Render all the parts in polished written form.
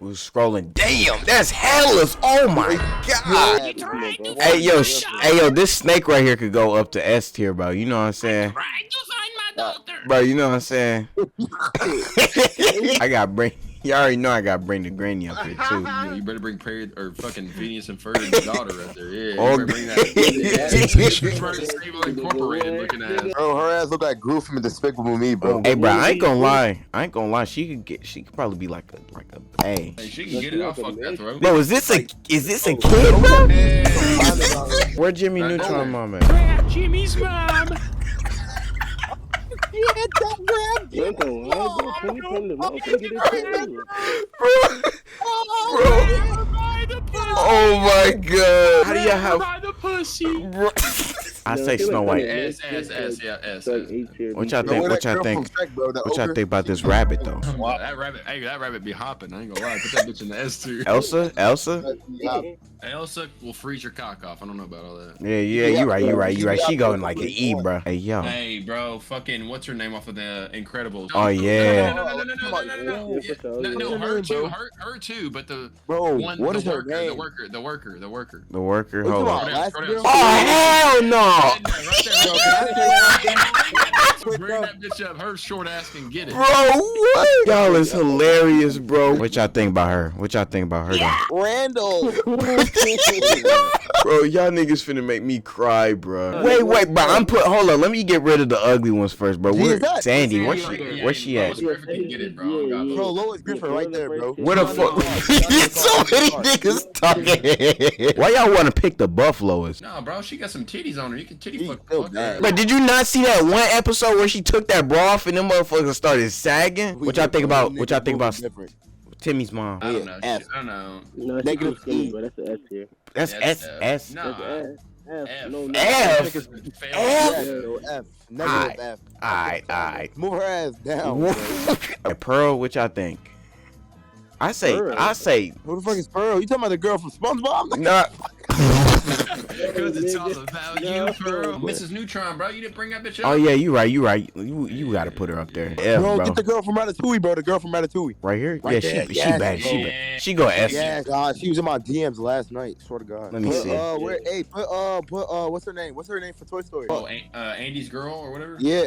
was scrolling. Damn, that's hellas. Oh my god. Hey yo, this snake right here could go up to S tier, bro. You know what I'm saying? Bro, you know what I'm saying? I got bring. You already know I got bring the granny up here too. Yeah, you better bring Perry or fucking Phineas and Ferb, your daughter right there. Yeah, Oh, you better bring that. Stable Incorporated looking ass. Bro, her ass look like Gru from Despicable Me, bro. Hey, bro, I ain't gonna lie. She could probably be like a. Hey, She can get it. I'll fuck that throat. bro, is this a kid, bro? Where Jimmy Neutron mom at? Jimmy's mom. Oh my god. How do you have the pussy? bro? I say Snow White. S. What y'all think? What y'all think? What y'all think about this rabbit though? That rabbit be hopping. I ain't gonna lie. Put that bitch in the S tier. Elsa? Elsa will freeze your cock off. I don't know about all that. Yeah, you right. She going like an E, bro. Hey, yo. Hey, bro, fucking, what's her name off of the Incredibles? Oh, yeah. No, her too, but the one, what is her worker, name? the worker. The worker. Hold on. Oh, Oh, hell no. Bring that bitch up. Her short ass can get it. Bro, what? Y'all is hilarious, bro. What y'all think about her? Though? Randall. Bro, y'all niggas finna make me cry, bro. Wait, bro. Hold on. Let me get rid of the ugly ones first, bro. Where Sandy? Where's she at? Bro, Lois Griffin right there, bro. Where the fuck? So many niggas talking. Why y'all want to pick the Buffaloes? No, bro, she got some titties on her. You can titty fuck. But did you not see that one episode where she took that bra off and them motherfuckers started sagging? What y'all think about Timmy's mom? I don't know. I don't know. No, negative skinny, but that's an S here. That's S. No. F. No, F. F. Negative F. Alright. Move her ass down. Pearl, what y'all think? I say. Who the fuck is Pearl? You talking about the girl from SpongeBob? Nah. Because it's all about you, Pearl. Mrs. Neutron, bro. You didn't bring that bitch up. Oh yeah, you right. You gotta put her up there. F, bro, get the girl from Ratatouille, bro. The girl from Ratatouille. Right here? Right yeah, there. she bad. She go S. Yeah, God, she was in my DMs last night. Swear to God. Let me see. What's her name? What's her name for Toy Story? Oh, Andy's girl or whatever. Yeah.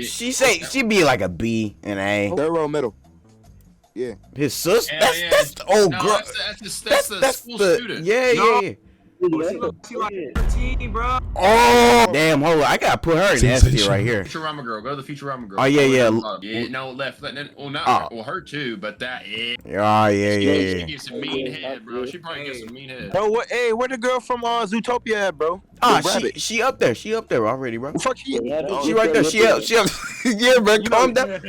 She be like a B and A. Third row middle. Yeah. His sister. That's the old girl. That's the school student. Yeah. She like 13, bro. Oh damn! Hold on, I gotta put her in S tier right here. Futurama girl, go to the Futurama girl. Oh yeah. Yeah, no left. Well, not well, her too, but that. Yeah. She gives some mean head, bro. She probably gives some mean head. Bro, where the girl from Zootopia at, bro? She up there. She up there already, bro. Fuck she right there. She up. Yeah, bro.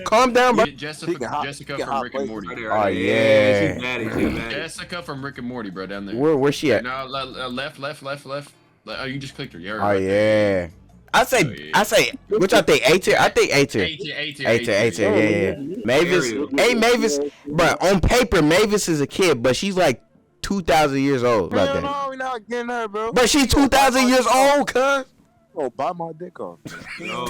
Calm down, bro. Jessica from Rick and Morty. Oh yeah. Jessica from Rick and Morty, bro, down there. Where's she at? No, left. Oh, you just clicked her. Yeah. Oh yeah. I say, what y'all think? A tier? I think A tier. A tier. Yeah. Mavis, bro. On paper, Mavis is a kid, but she's like 2,000 years old. Hell no, we not getting her, bro. But she's 2,000 years old, cuz. Oh, buy my dick off. No.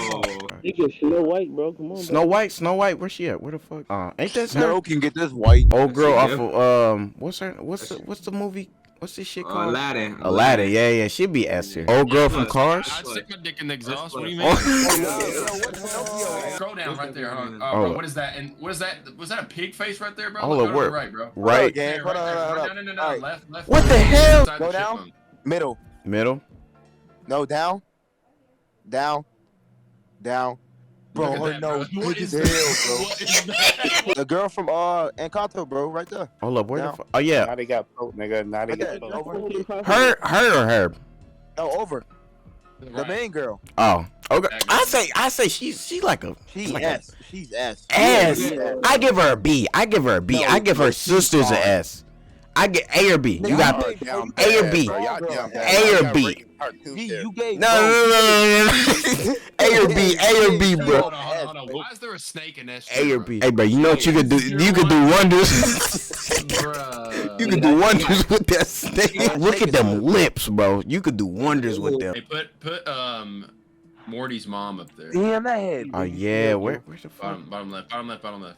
Nigga, Snow White, bro. Come on. Snow White. Where's she at? Where the fuck? Ain't that her? Snow can get this white. Old girl off of what's the movie? What's this shit called? Aladdin. Yeah. She'd be S tier. Old girl from Cars. I'd stick my dick in the exhaust. What do you mean? Scroll down right there. Bro, what is that? And what is that? Was that a pig face right there, bro? Hold on, where? Right, bro. Right. No. Left. What the hell? Go down. Middle. No, down. Bro, her nose big as hell, bro. The girl from Encanto, bro, right there. Hold up, where the fuck? Oh yeah. Now they got Pope, nigga. Now they got Pope. Her or her? No, over. The main girl. Oh, okay. I say she's like a. She's like S. She's S. S. I give her a B. I give her sisters an S. I get A or B. You got A or B. A or B. No. A or B, bro. Hold on. Why is there a snake in S? A or B. Hey, bro, you know what you could do? You could do wonders. You could do wonders with that snake. Look at them lips, bro. You could do wonders with them. Hey, put Morty's mom up there. Damn that head. Oh yeah, where's the fuck? Bottom left.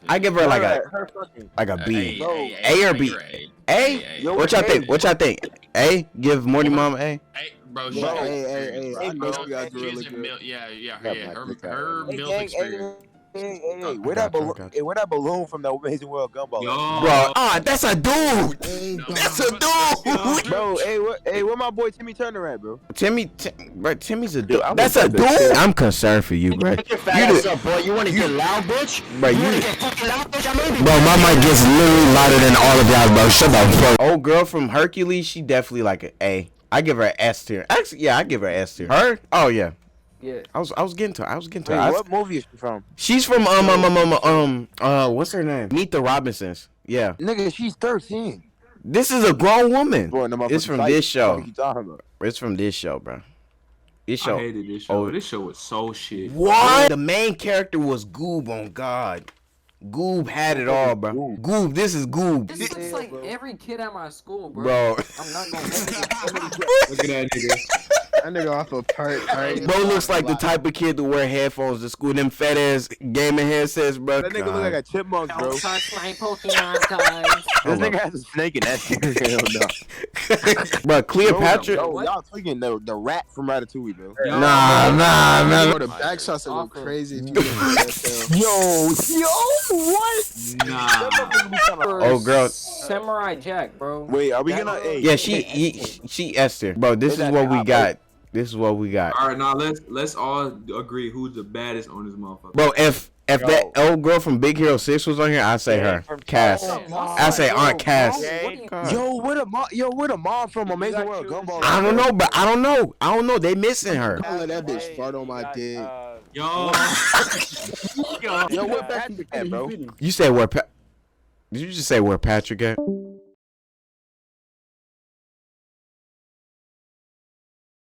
I give her like a B. A or B? A? What y'all think? What y'all think? A? Give Morty mom a? Hey, bro. Hey, I know you guys do really good. Yeah. Her milk experience. Hey, where that balloon from the Amazing World Gumball? Bro, that's a dude. That's a dude. Bro, where my boy Timmy Turner at, bro? Timmy's a dude. That's a dude. I'm concerned for you, bro. Boy, you want to get loud, bitch? Bro, You want to get fucking loud, bitch? Bro, my mic gets literally louder than all of y'all, bro. Shut the fuck. Old girl from Hercules, she definitely like an A. I give her an S tier. Actually, yeah, I give her an S tier. Her? Oh yeah. Yeah. I was getting to her. Wait, what movie is she from? She's from what's her name? Meet the Robinsons. Yeah. Nigga, she's 13. This is a grown woman. Boy, no It's from motherfucking this show. What you talking about? It's from this show, bro. This show. I hated this show. This show was so shit. What? The main character was Goob on God. Goob had it all, bro. Goob, this is Goob. This looks like every kid at my school, bro. Bro. I'm not gonna make it. Look at that nigga. That nigga off a part. Bro looks like the type of kid to wear headphones to school. Them fat ass gaming headsets, bro. That nigga look like a chipmunk, bro. Don't touch my Pokemon cards. This nigga has a snake in that shit. Hell no. Bro, Cleopatra. Yo, y'all tweaking the rat from Ratatouille, bro. Nah. Bro, the back shots are crazy. If you Yo, what? Nah. Oh, girl. Samurai Jack, bro. Wait, are we gonna? Hey, Yeah, she Esther. Bro, this is what we got. This is what we got. All right, now let's all agree who's the baddest on this motherfucker. Bro, if that old girl from Big Hero 6 was on here, I'd say her. Cass. I'd say Aunt Cass. Yo, where the mom from Amazing World Gumball? I don't know, but I don't know. They missing her. Don't let that bitch fart on my dick. Yo. Yo, where Patrick at, bro? You said where Did you just say where Patrick at?